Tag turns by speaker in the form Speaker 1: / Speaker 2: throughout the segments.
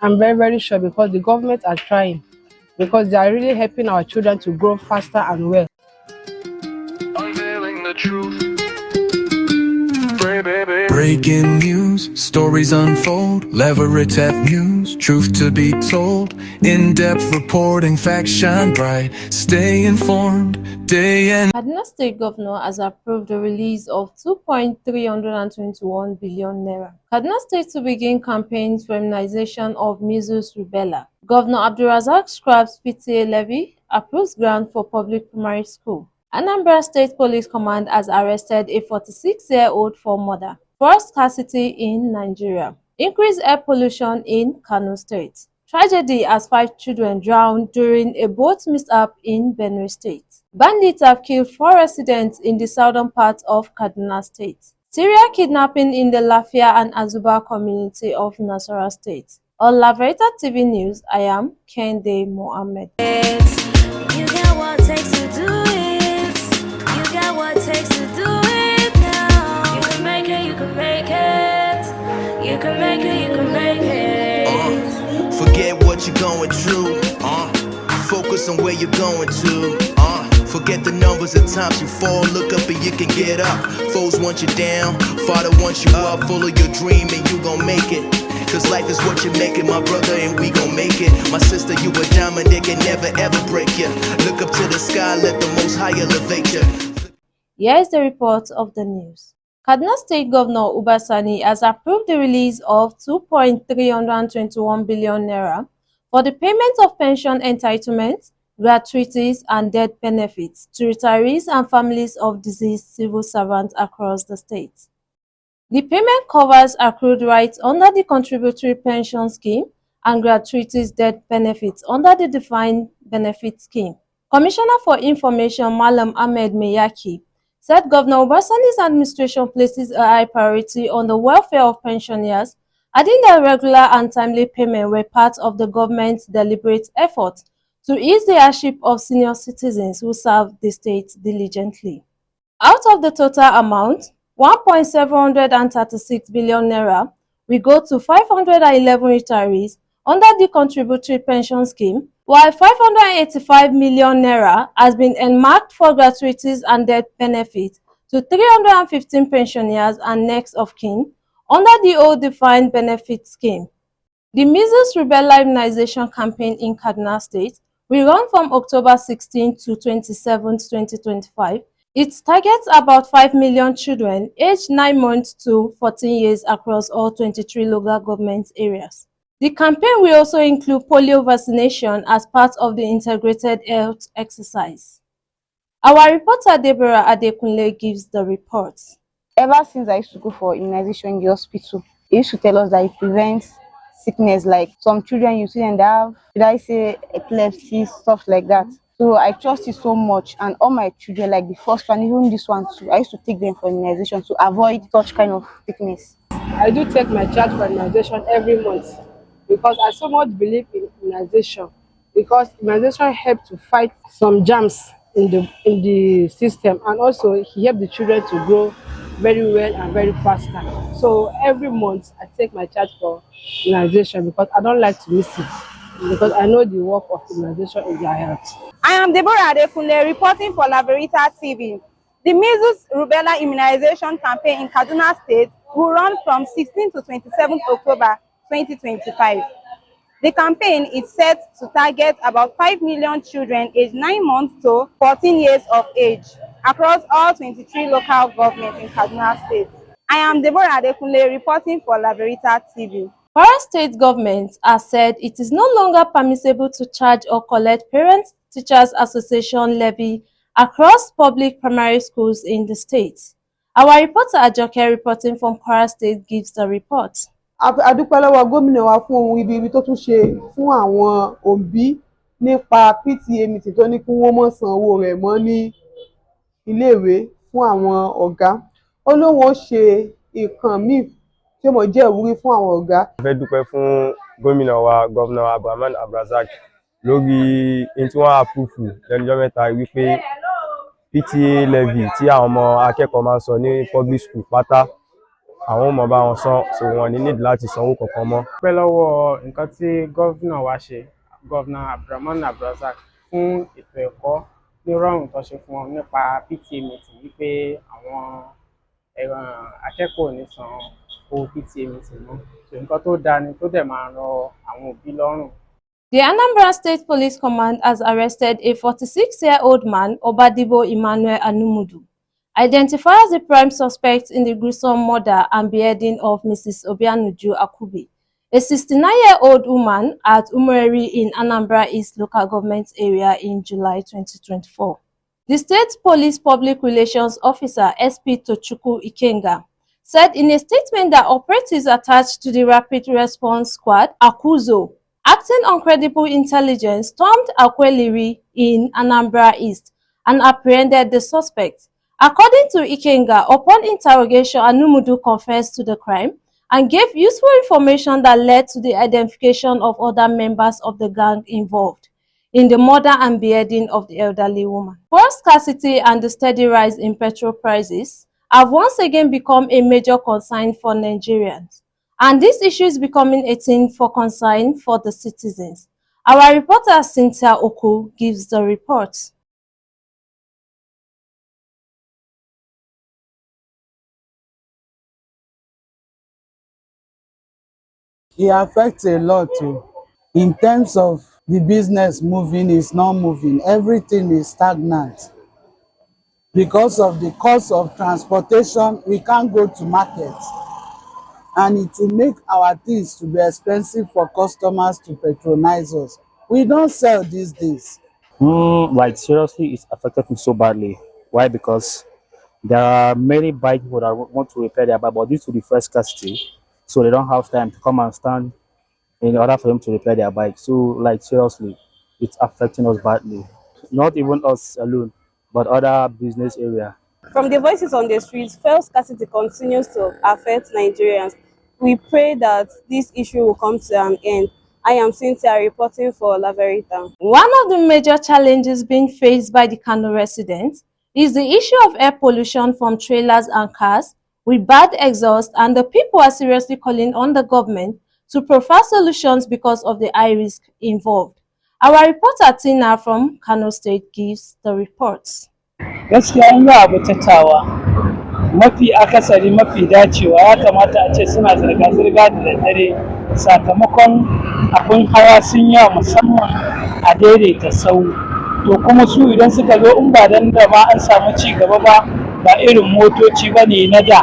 Speaker 1: I'm very, very sure because the government are trying, because they are really helping our children to grow faster and well.
Speaker 2: Unveiling the truth. Breaking news, stories unfold, Laverita TV, truth to be told, in-depth reporting, facts shine bright, stay informed, day and
Speaker 3: Kaduna State Governor has approved the release of 2.321 billion naira. Kaduna State to begin campaigns for immunization of measles rubella. Governor Abdulrazak scraps PTA levy, approves grant for public primary school. Anambra State Police Command has arrested a 46-year-old for murder. Fuel scarcity in Nigeria. Increased air pollution in Kano State. Tragedy as 5 children drowned during a boat mishap in Benue State. Bandits have killed 4 residents in the southern part of Kaduna State. Serial kidnapping in the Lafia and Azuba community of Nasarawa State. On Laverita TV News, I am Kende Mohammed.
Speaker 4: You got what it takes to do it. You got what it takes to do it now. You can make it, you can make it. You can make it, you can make it.
Speaker 5: Forget what you're going through. Focus on where you're going to. Forget the numbers of times you fall. Look up and you can get up. Foes want you down, Father wants you up. Full of your dream and you gon' make it. Cause life is what you make it, my brother, and we gon' make it. My sister, you a diamond, they can never ever break you. Look up to the sky, let the Most High elevate you.
Speaker 3: Here is the report of the news. Kaduna State Governor Uba Sani has approved the release of 2.321 billion naira for the payment of pension entitlements, gratuities, and death benefits to retirees and families of deceased civil servants across the state. The payment covers accrued rights under the Contributory Pension Scheme and gratuities death benefits under the Defined Benefit Scheme. Commissioner for Information Malam Ahmed Meyaki said Governor Uba Sani's administration places a high priority on the welfare of pensioners, adding that regular and timely payment were part of the government's deliberate effort to ease the hardship of senior citizens who serve the state diligently. Out of the total amount, 1.736 billion naira will go to 511 retirees under the Contributory Pension Scheme, while 585 million naira has been earmarked for gratuities and death benefits to 315 pensioners and next of kin under the old Defined Benefit Scheme. The measles rubella immunization campaign in Kaduna State will run from October 16 to 27, 2025. It targets about 5 million children aged 9 months to 14 years across all 23 local government areas. The campaign will also include polio vaccination as part of the integrated health exercise. Our reporter Deborah Adekunle gives the report.
Speaker 6: Ever since I used to go for immunization in the hospital, they used to tell us that it prevents sickness, like some children you see and they have, should I say, epilepsy, stuff like that. So I trust it so much, and all my children, like the first one, even this one too, I used to take them for immunization to avoid such kind of sickness.
Speaker 1: I do take my child for immunization every month because I so much believe in immunization, because immunization helps to fight some germs in the system, and also it helps the children to grow very well and very faster. So every month I take my child for immunization because I don't like to miss it, because I know the work of immunization in their health.
Speaker 6: I am Deborah Adekunle reporting for Laverita TV. The measles rubella immunization campaign in Kaduna State will run from 16 to 27 October 2025. The campaign is set to target about 5 million children aged 9 months to 14 years of age across all 23 local governments in Kaduna State. I am Deborah Adekunle reporting for Laverita TV.
Speaker 3: Kwara State government has said it is no longer permissible to charge or collect Parents-Teachers Association levy across public primary schools in the state. Our reporter Ajoke reporting from Kwara State gives the report.
Speaker 7: Adúpẹ́ lọ́wọ́ gómìnà wa fún ohun ibi tó tún ṣe fún àwọn òbí nípa PTA meeting tó ní kí wọ́n mọ̀ san owó rẹ̀ mọ́ ní iléèwé fún àwọn ọ̀gá. Ó lóun ó ṣe nǹkan míì tí ó mọ̀ jẹ́ ìwúrí fún àwọn ọ̀gá.
Speaker 8: A fẹ́ dúpẹ́ fún gómìnà wa Governor Abdulrazak lórí tí wọ́n approve lẹ́nu ọjọ́ mẹ́ta wípé PTA levy tí àwọn ọmọ akẹ́kọ̀ọ́ máa ń sọ ní public school pátá àwọn ò mọ̀ bá wọn san, so wọn ní need láti sanwó kankan mọ́.
Speaker 9: Pẹ́ lọ́wọ́ nǹkan tí gómìnà wa ṣe, gómìnà Abdulrahman Abdulrazak, fún ètò ẹ̀kọ́ ní rọrùn tó ṣe fún wọn nípa PTA meeting wípé àwọn akẹ́kọ̀ọ́ ò ní san owó PTA meeting mọ́. So nǹkan tó dáa ni tó dẹ̀ máa rọ àwọn òbí lọ́rùn.
Speaker 3: The Anambra State Police Command has arrested a 46-year-old man, Obadibo Emmanuel Anumudu, identified as the prime suspect in the gruesome murder and beheading of Mrs. Obianuju Akubi, a 69-year-old woman at Umureri in Anambra East local government area in July 2024. The State Police Public Relations Officer, SP Tochukwu Ikenga, said in a statement that operatives attached to the Rapid Response Squad, Akuzo, acting on credible intelligence, stormed Akweliri in Anambra East and apprehended the suspect. According to Ikenga, upon interrogation, Anumudu confessed to the crime and gave useful information that led to the identification of other members of the gang involved in the murder and beheading of the elderly woman. Fuel scarcity and the steady rise in petrol prices have once again become a major concern for Nigerians, and this issue is becoming a thing for concern for the citizens. Our reporter Cynthia Oku gives the report.
Speaker 10: It affects a lot too. In terms of the business moving, is not moving. Everything is stagnant. Because of the cost of transportation, we can't go to market. And it will make our things to be expensive for customers to patronize us. We don't sell these days.
Speaker 11: Like seriously, it's affected me so badly. Why? Because there are many bike people that want to repair their bike, but due to the fuel scarcity, so they don't have time to come and stand in order for them to repair their bike. So, like seriously, it's affecting us badly. Not even us alone, but other business area.
Speaker 6: From the voices on the streets, fuel scarcity continues to affect Nigerians. We pray that this issue will come to an end. I am Cynthia reporting for Laverita.
Speaker 3: One of the major challenges being faced by the Kano residents is the issue of air pollution from trailers and cars with bad exhaust, and the people are seriously calling on the government to provide solutions because of the high risk involved. Our reporter Tina from Kano State gives the reports.
Speaker 12: Gaskiya in za a butatawa mafi akasari mafi dacewa ya kamata a ce suna zirga-zirga da daddare sakamakon abin hawa sun yawa musamman a daidaita sau. To kuma su idan suka zo in ba dan da ma an samu ci gaba ba irin motoci bane na da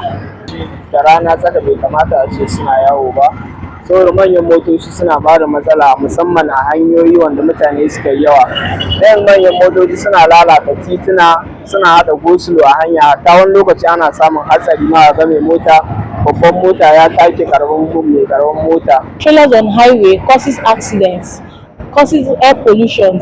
Speaker 12: rana tsaka bai kamata a ce suna yawo ba. Saboda manyan motoci suna ba da matsala musamman a hanyoyi wanda mutane suka yi yawa. Ɗayan manyan motoci suna lalata tituna, suna haɗa gosulo a hanya. Ta wani lokaci ana samun hatsari ma ga mai mota, babban mota ya take karamin mota.
Speaker 13: Trailers on highway causes accidents, causes air pollution,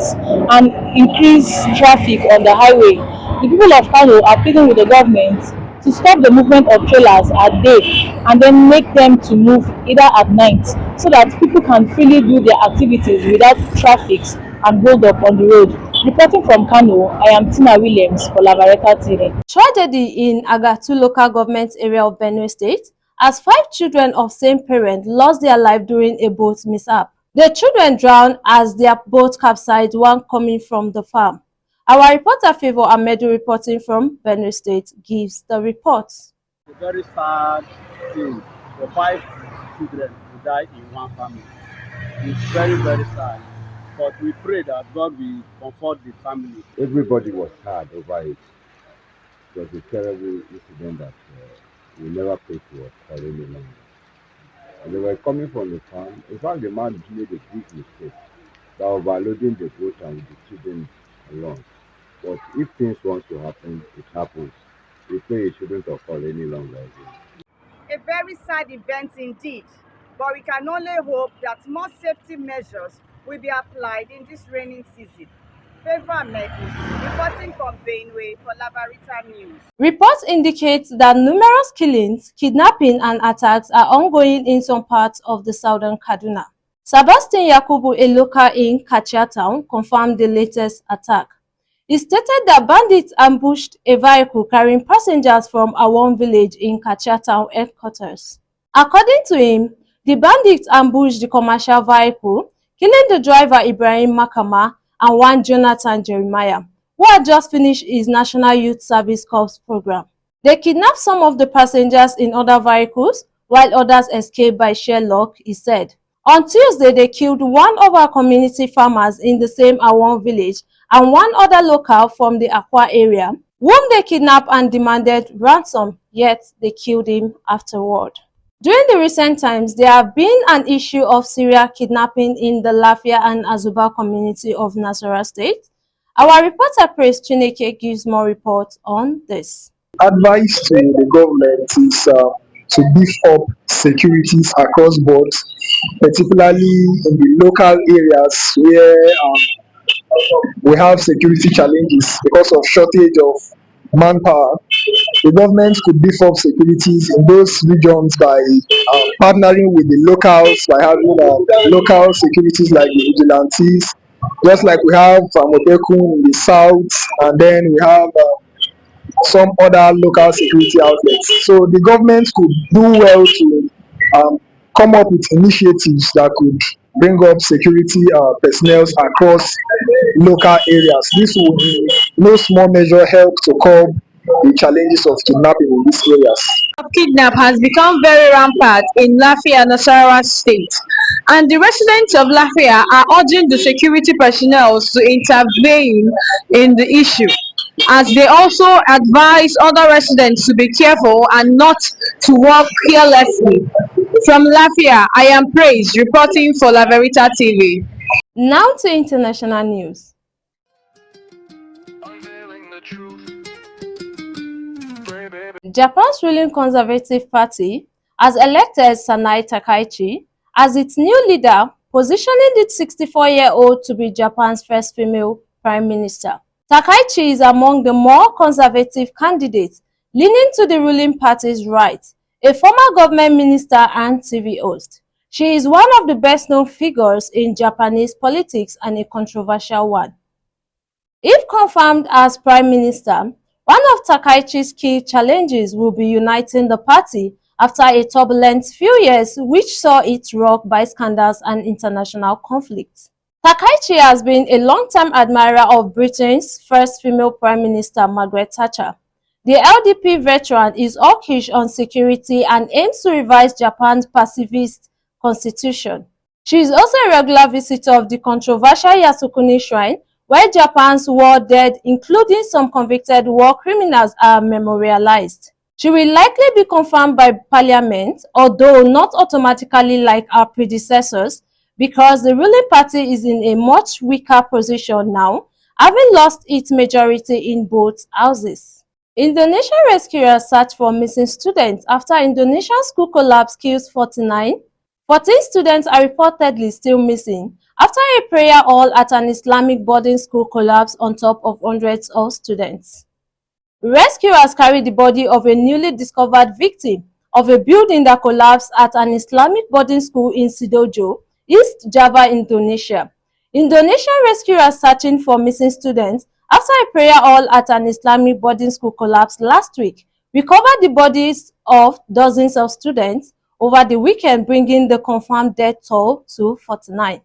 Speaker 13: and increase traffic on the highway. The people of Kano are pleading with the government to stop the movement of trailers at day and then make them to move either at night so that people can freely do their activities without traffic and hold up on the road. Reporting from Kano, I am Tina Williams for Laverita TV.
Speaker 3: Tragedy in Agatu local government area of Benue State as 5 children of same parent lost their life during a boat mishap. The children drowned as their boat capsized, one coming from the farm. Our reporter Favor Amedu reporting from Benue State gives the report.
Speaker 14: A very sad thing for 5 children to die in one family. It's very, very sad. But we pray that God will comfort the family.
Speaker 15: Everybody was sad over it. It was a terrible incident that we never paid to us for any longer. And they were coming from the farm. In fact, the man made a big mistake by overloading the boat and the children along. But if things want to happen, it happens. We pray it shouldn't occur any longer again.
Speaker 16: A very sad event indeed, but we can only hope that more safety measures will be applied in this raining season. Favor Ahmed, reporting from Benue for Laverita News.
Speaker 3: Reports indicate that numerous killings, kidnapping and attacks are ongoing in some parts of the southern Kaduna. Sebastian Yakubu, a local in Kachia town, confirmed the latest attack. He stated that bandits ambushed a vehicle carrying passengers from Awon village in Kachia town headquarters. According to him, the bandits ambushed the commercial vehicle, killing the driver Ibrahim Makama and one Jonathan Jeremiah, who had just finished his National Youth Service Corps program. They kidnapped some of the passengers in other vehicles, while others escaped by sheer luck, he said. On Tuesday, they killed one of our community farmers in the same Awon village and one other local from the Akwa area, whom they kidnapped and demanded ransom, yet they killed him afterward. During the recent times, there have been an issue of serial kidnapping in the Lafia and Azuba community of Nasarawa State. Our reporter Praise Chineke gives more reports on this.
Speaker 17: Advice to the government is to beef up securities across boards, particularly in the local areas where we have security challenges because of shortage of manpower. The government could beef up securities in those regions by partnering with the locals, by having local securities like the vigilantes, just like we have Mopekun in the south, and then we have some other local security outlets. So the government could do well to come up with initiatives that could bring up security personnel across local areas. This will in no small measure help to curb the challenges of kidnapping in these areas.
Speaker 13: Kidnap has become very rampant in Lafia, Nasarawa State, and the residents of Lafia are urging the security personnel to intervene in the issue, as they also advise other residents to be careful and not to walk carelessly. From Lafia, I am Praise, reporting for Laverita TV.
Speaker 3: Now to international news. Japan's ruling Conservative Party has elected Sanae Takaichi as its new leader, positioning the 64-year-old to be Japan's first female prime minister. Takaichi is among the more conservative candidates, leaning to the ruling party's right, a former government minister and TV host. She is one of the best-known figures in Japanese politics and a controversial one. If confirmed as prime minister, one of Takaichi's key challenges will be uniting the party after a turbulent few years which saw it rocked by scandals and international conflicts. Takaichi has been a long-time admirer of Britain's first female prime minister, Margaret Thatcher. The LDP veteran is hawkish on security and aims to revise Japan's pacifist constitution. She is also a regular visitor of the controversial Yasukuni Shrine, where Japan's war dead, including some convicted war criminals, are memorialized. She will likely be confirmed by parliament, although not automatically like her predecessors, because the ruling party is in a much weaker position now, having lost its majority in both houses. Indonesian rescuers search for missing students after Indonesian school collapse kills 49. 14 students are reportedly still missing after a prayer hall at an Islamic boarding school collapsed on top of hundreds of students. Rescuers carried the body of a newly discovered victim of a building that collapsed at an Islamic boarding school in Sidoarjo, East Java, Indonesia. Indonesian rescuers searching for missing students after a prayer hall at an Islamic boarding school collapsed last week recovered the bodies of dozens of students over the weekend, bringing the confirmed death toll to 49.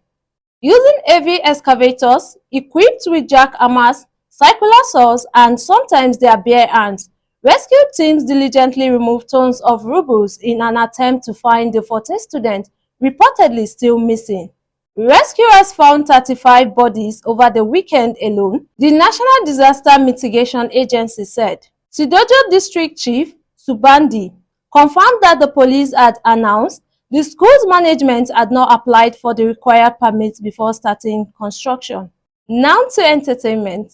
Speaker 3: Using heavy excavators equipped with jackhammers, circular saws, and sometimes their bare hands, rescue teams diligently removed tons of rubble in an attempt to find the 14 students reportedly still missing. Rescuers found 35 bodies over the weekend alone, the National Disaster Mitigation Agency said. Sidoarjo District Chief Subandi confirmed that the police had announced the school's management had not applied for the required permits before starting construction. Now to entertainment.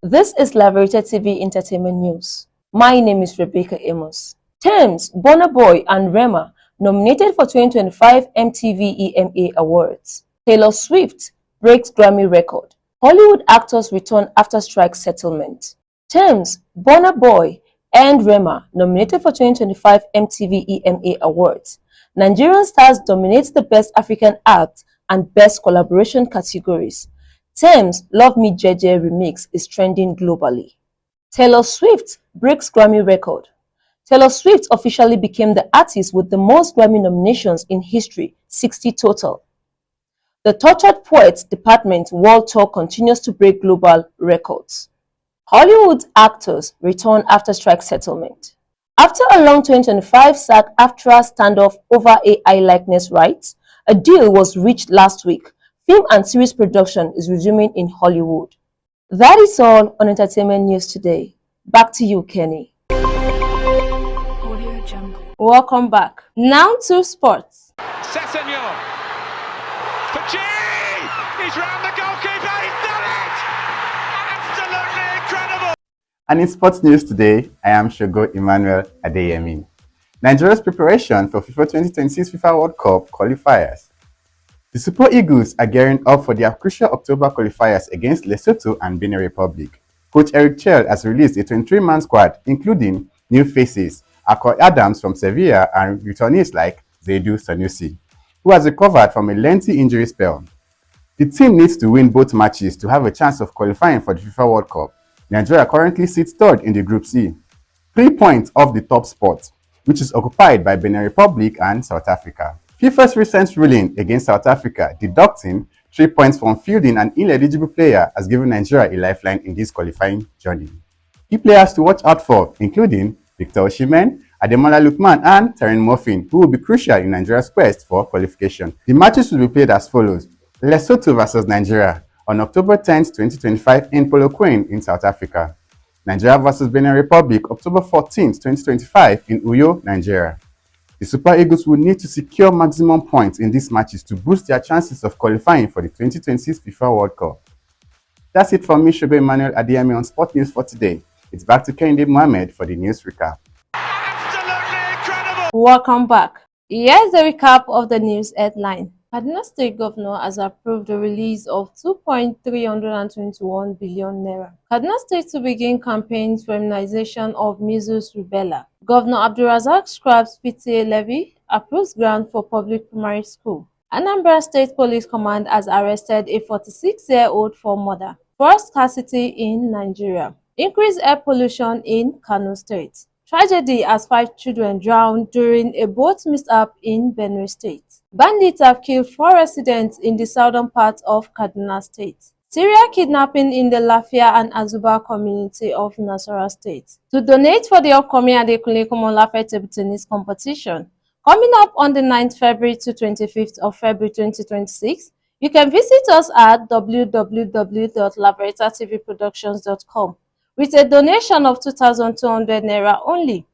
Speaker 18: This is Laverita TV Entertainment News. My name is Rebecca Amos. Tems, Burna Boy and Rema nominated for 2025 MTV EMA Awards. Taylor Swift breaks Grammy record. Hollywood actors return after strike settlement. Tems, Burna Boy, and Rema, nominated for 2025 MTV EMA Awards. Nigerian stars dominate the Best African Act and Best Collaboration categories. Tems' Love Me Jeje remix is trending globally. Taylor Swift breaks Grammy record. Taylor Swift officially became the artist with the most Grammy nominations in history, 60 total. The Tortured Poets Department World Tour continues to break global records. Hollywood actors return after strike settlement. After a long 2025 SAG-AFTRA standoff over AI likeness rights, a deal was reached last week. Film and series production is resuming in Hollywood. That is all on entertainment news today. Back to you, Kenny.
Speaker 3: Welcome back. Now to sports.
Speaker 19: Sessegnon for G! He's round the goalkeeper, he's done it! Absolutely incredible!
Speaker 20: And in sports news today, I am Shogo Emmanuel Adeyemi. Nigeria's preparation for FIFA 2026 FIFA World Cup qualifiers. The Super Eagles are gearing up for their crucial October qualifiers against Lesotho and Benin Republic. Coach Eric Chell has released a 23-man squad, including new faces, Akor Adams from Sevilla and returnees like Zaidu Sanusi, who has recovered from a lengthy injury spell. The team needs to win both matches to have a chance of qualifying for the FIFA World Cup. Nigeria currently sits third in the Group C, 3 points off the top spot, which is occupied by Benin Republic and South Africa. FIFA's recent ruling against South Africa, deducting 3 points from fielding an ineligible player, has given Nigeria a lifeline in this qualifying journey. Key players to watch out for, including Victor Osimhen, Ademola Lookman, and Terence Murphy, who will be crucial in Nigeria's quest for qualification. The matches will be played as follows: Lesotho vs Nigeria on October 10, 2025 in Polokwane in South Africa. Nigeria vs Benin Republic October 14, 2025 in Uyo, Nigeria. The Super Eagles will need to secure maximum points in these matches to boost their chances of qualifying for the 2026 FIFA World Cup. That's it from me, Shogo Emmanuel Adeyemi, on Sport News for today. It's back to Kehinde Mohammed for the news recap.
Speaker 3: Welcome back. Here's the recap of the news headline. Kaduna State Governor has approved the release of 2.321 billion naira. Kaduna State to begin campaigns for immunization of measles rubella. Governor Abdulrazak scraps PTA levy, approves grant for public primary school. Anambra State Police Command has arrested a 46-year-old for murder. Forest scarcity in Nigeria. Increased air pollution in Kano State. Tragedy as 5 children drowned during a boat mishap in Benue State. Bandits have killed 4 residents in the southern part of Kaduna State. Serial kidnapping in the Lafia and Azuba community of Nasarawa State. To donate for the upcoming Adekunle Komolafe table tennis competition, coming up on the 9th February to 25th of February 2026, you can visit us at www.laveritatvproductions.com with a donation of 2,200 naira only.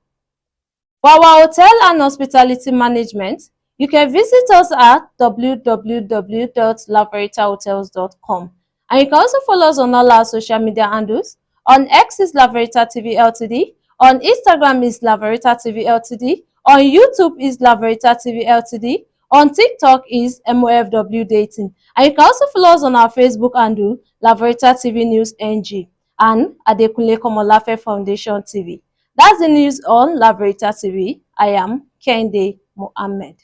Speaker 3: For our hotel and hospitality management, you can visit us at www.laveritahotels.com, and you can also follow us on all our social media handles. On X is Laverita TV Ltd, on Instagram is Laverita TV Ltd, on YouTube is Laverita TV Ltd, on TikTok is MOFW Dating, and you can also follow us on our Facebook handle Laverita TV News NG and Adekunle Komolafe Foundation TV. That's the news on Laverita TV. I am Kehinde Mohammed.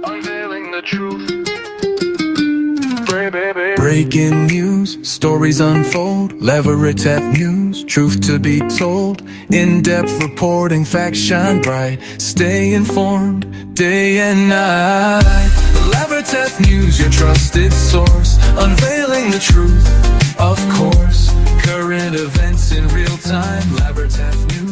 Speaker 2: Unveiling the truth. Breaking news, stories unfold. Laverita News, truth to be told. In-depth reporting, facts shine bright. Stay informed, day and night. Laverita News, your trusted source. Unveiling the truth, of course. Current events in real time. Laverita News.